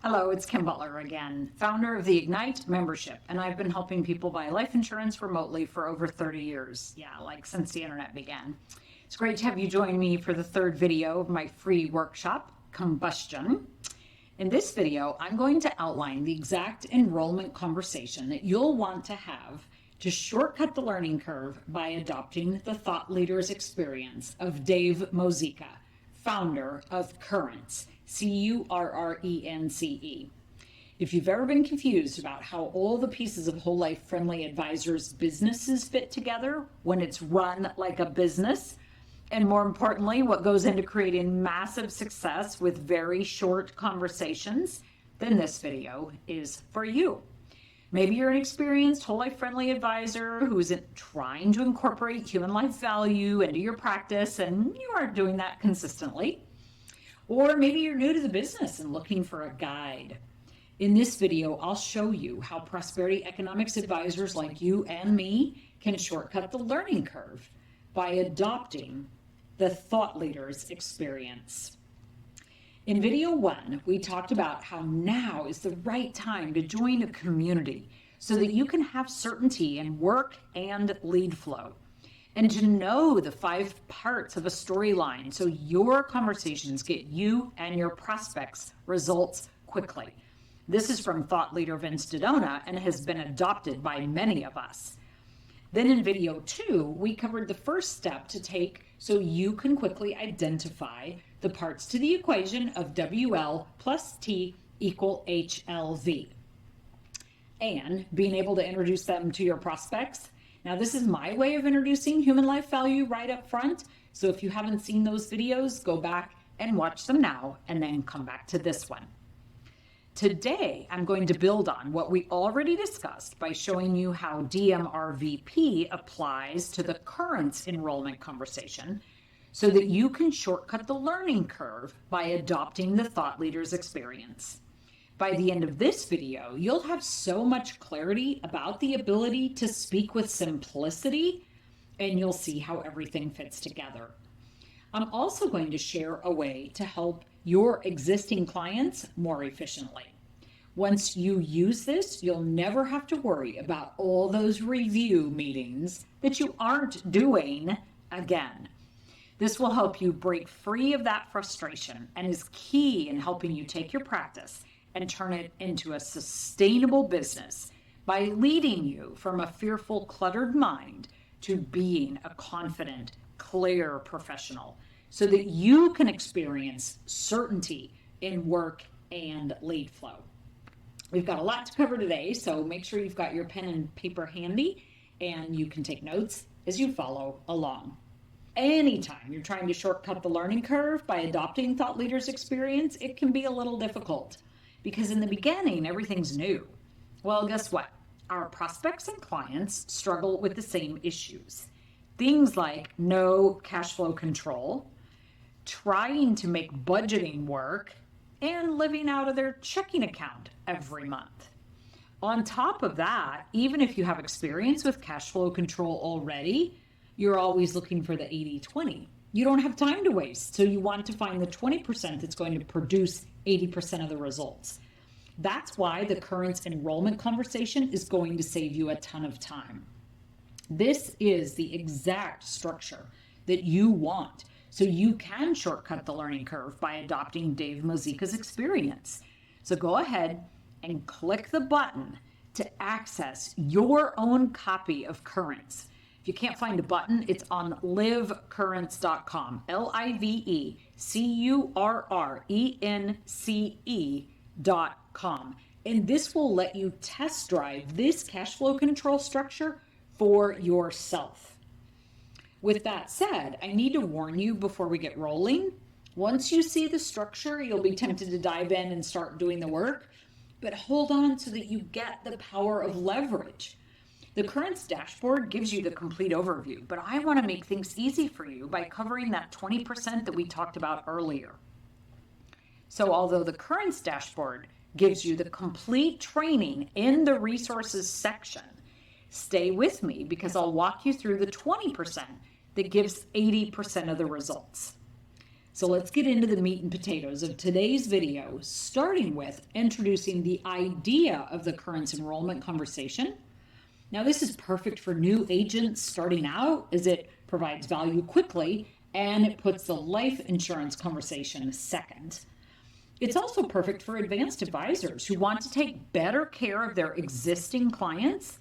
Hello, it's Kim Butler again, founder of the Ignite membership, and I've been helping people buy life insurance remotely for over 30 years. Yeah, like since the internet began. It's great to have you join me for the third video of my free workshop, Combustion. In this video, I'm going to outline the exact enrollment conversation that you'll want to have to shortcut the learning curve by adopting the thought leader's experience of Dave Mozeika, founder of Currence, Currence. If you've ever been confused about how all the pieces of whole life friendly advisors' businesses fit together when it's run like a business, and more importantly, what goes into creating massive success with very short conversations, then this video is for you. Maybe you're an experienced whole life friendly advisor who's trying to incorporate human life value into your practice and you aren't doing that consistently. Or maybe you're new to the business and looking for a guide. In this video, I'll show you how prosperity economics advisors like you and me can shortcut the learning curve by adopting the thought leader's experience. In video 1, we talked about how now is the right time to join a community so that you can have certainty in work and lead flow, and to know the 5 parts of a storyline so your conversations get you and your prospects results quickly. This is from thought leader Vince Dodona and has been adopted by many of us. Then in video 2, we covered the first step to take so you can quickly identify the parts to the equation of WL plus T equal HLV, and being able to introduce them to your prospects. Now, this is my way of introducing human life value right up front. So if you haven't seen those videos, go back and watch them now and then come back to this one. Today, I'm going to build on what we already discussed by showing you how DMRVP applies to the Currence enrollment conversation so that you can shortcut the learning curve by adopting the thought leader's experience. By the end of this video, you'll have so much clarity about the ability to speak with simplicity, and you'll see how everything fits together. I'm also going to share a way to help your existing clients more efficiently. Once you use this, you'll never have to worry about all those review meetings that you aren't doing again. This will help you break free of that frustration and is key in helping you take your practice and turn it into a sustainable business by leading you from a fearful, cluttered mind to being a confident, clear professional so that you can experience certainty in work and lead flow. We've got a lot to cover today, so make sure you've got your pen and paper handy and you can take notes as you follow along. Anytime you're trying to shortcut the learning curve by adopting thought leaders' experience, it can be a little difficult because in the beginning, everything's new. Well, guess what? Our prospects and clients struggle with the same issues. Things like no cash flow control, trying to make budgeting work, and living out of their checking account every month. On top of that, even if you have experience with cash flow control already, you're always looking for the 80-20. You don't have time to waste, so you want to find the 20% that's going to produce 80% of the results. That's why the Currence enrollment conversation is going to save you a ton of time. This is the exact structure that you want, so you can shortcut the learning curve by adopting Dave Mozeika's experience. So go ahead and click the button to access your own copy of Currence. If you can't find a button, it's on livecurrence.com, LIVECURRENCE.com. And this will let you test drive this cash flow control structure for yourself. With that said, I need to warn you before we get rolling. Once you see the structure, you'll be tempted to dive in and start doing the work, but hold on so that you get the power of leverage. The Currence dashboard gives you the complete overview, but I want to make things easy for you by covering that 20% that we talked about earlier. So although the Currence dashboard gives you the complete training in the resources section, stay with me because I'll walk you through the 20% that gives 80% of the results. So let's get into the meat and potatoes of today's video, starting with introducing the idea of the Currence enrollment conversation. Now, this is perfect for new agents starting out as it provides value quickly and it puts the life insurance conversation second. It's also perfect for advanced advisors who want to take better care of their existing clients.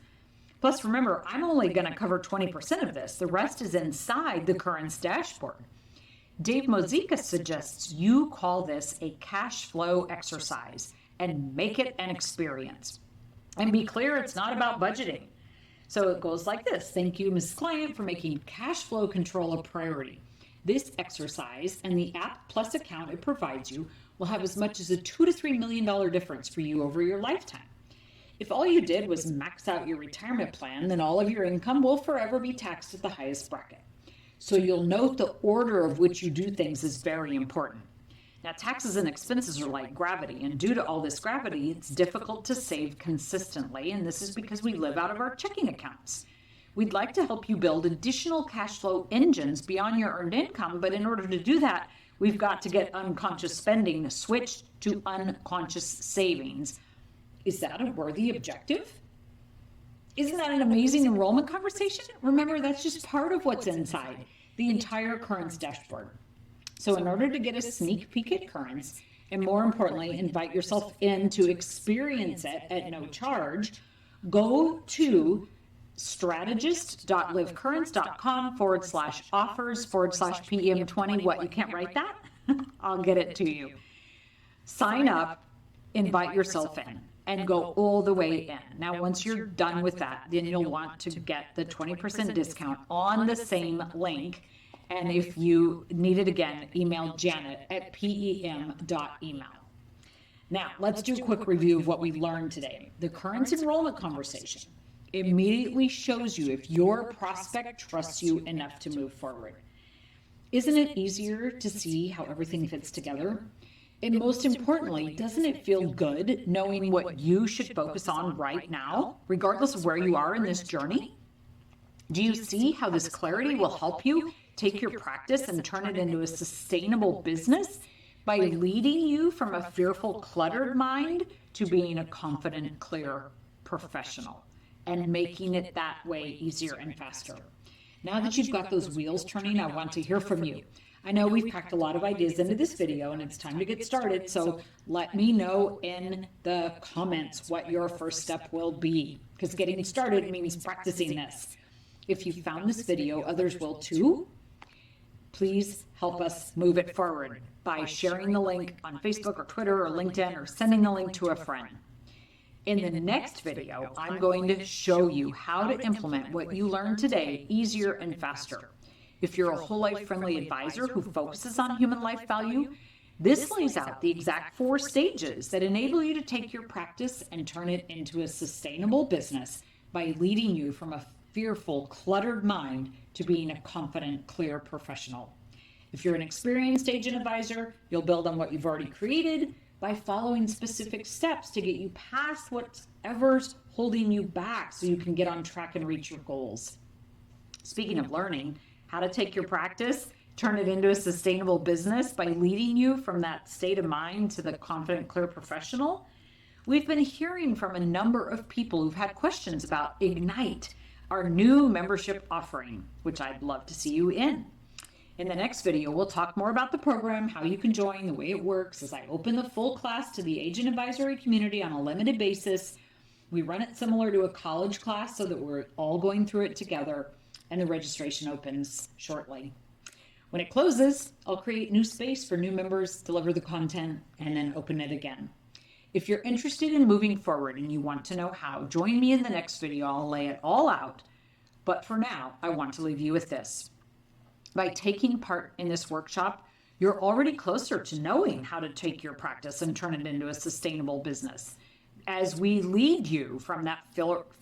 Plus, remember, I'm only going to cover 20% of this. The rest is inside the Currence dashboard. Dave Mozeika suggests you call this a cash flow exercise and make it an experience. And be clear, it's not about budgeting. So it goes like this. Thank you, Ms. Client, for making cash flow control a priority. This exercise and the App Plus account it provides you will have as much as a $2 to $3 million difference for you over your lifetime. If all you did was max out your retirement plan, then all of your income will forever be taxed at the highest bracket. So you'll note the order of which you do things is very important. Now, taxes and expenses are like gravity, and due to all this gravity, it's difficult to save consistently, and this is because we live out of our checking accounts. We'd like to help you build additional cash flow engines beyond your earned income, but in order to do that, we've got to get unconscious spending switched to unconscious savings. Is that a worthy objective? Isn't that an amazing enrollment conversation? Remember, that's just part of what's inside the entire Currence dashboard. So in order to get a sneak peek at Currence, and more importantly, invite yourself in to experience it at no charge, go to strategist.livecurrence.com/offers/PM20. What, you can't write that? I'll get it to you. Sign up, invite yourself in, and go all the way in. Now, once you're done with that, then you'll want to get the 20% discount on the same link. And if you need it again, email Janet at pem.email. Now, let's do a quick review of what we learned today. The Currence enrollment conversation immediately shows you if your prospect trusts you enough to move forward. Isn't it easier to see how everything fits together? And most importantly, doesn't it feel good knowing what you should focus on right now, regardless of where you are in this journey? Do you see how this clarity will help you take your practice and turn it into a sustainable business by leading you from a fearful, cluttered mind to being a confident, clear professional and making it that way easier and faster? Now that you've got those wheels turning, I want to hear from you. I know we've packed a lot of ideas into this video and it's time to get started, so let me know in the comments what your first step will be, because getting started means practicing this. If you found this video, others will too. Please help us move it forward by sharing the link on Facebook or Twitter or LinkedIn or sending the link to a friend. In the next video, I'm going to show you how to implement what you learned today easier and faster. If you're a whole life friendly advisor who focuses on human life value, this lays out the exact 4 stages that enable you to take your practice and turn it into a sustainable business by leading you from a fearful, cluttered mind to being a confident, clear professional. If you're an experienced agent advisor, you'll build on what you've already created by following specific steps to get you past whatever's holding you back so you can get on track and reach your goals. Speaking of learning how to take your practice, turn it into a sustainable business by leading you from that state of mind to the confident, clear professional, we've been hearing from a number of people who've had questions about Ignite, our new membership offering, which I'd love to see you in. In the next video, we'll talk more about the program, how you can join, the way it works as I open the full class to the agent advisory community on a limited basis. We run it similar to a college class so that we're all going through it together, and the registration opens shortly. When it closes, I'll create new space for new members, deliver the content, and then open it again. If you're interested in moving forward and you want to know how, join me in the next video. I'll lay it all out. But for now, I want to leave you with this. By taking part in this workshop, you're already closer to knowing how to take your practice and turn it into a sustainable business, as we lead you from that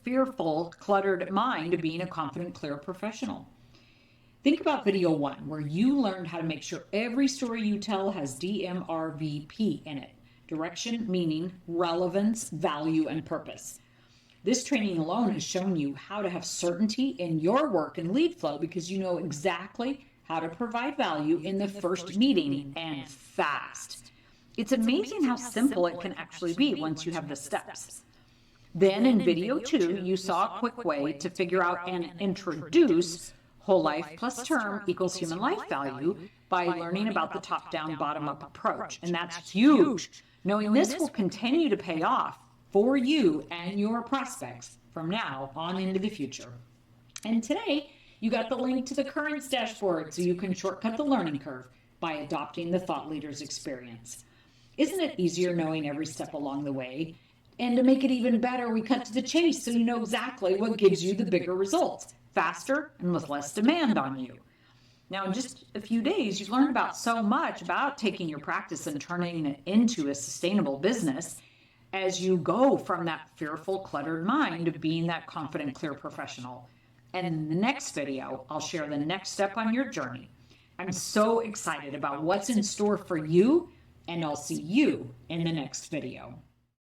fearful, cluttered mind to being a confident, clear professional. Think about video 1, where you learned how to make sure every story you tell has DMRVP in it. Direction, meaning, relevance, value, and purpose. This training alone has shown you how to have certainty in your work and lead flow because you know exactly how to provide value in the first meeting and fast. It's amazing how simple it can actually be once you have the steps. Then in video 2, you saw a quick way to figure out and introduce whole life plus term equals human life value by learning about the top-down, bottom-up approach. And that's huge. Knowing this will continue to pay off for you and your prospects from now on into the future. And today, you got the link to the Currence dashboard so you can shortcut the learning curve by adopting the thought leader's experience. Isn't it easier knowing every step along the way? And to make it even better, we cut to the chase so you know exactly what gives you the bigger results, faster and with less demand on you. Now, in just a few days, you've learned about so much about taking your practice and turning it into a sustainable business as you go from that fearful, cluttered mind to being that confident, clear professional. And in the next video, I'll share the next step on your journey. I'm so excited about what's in store for you, and I'll see you in the next video.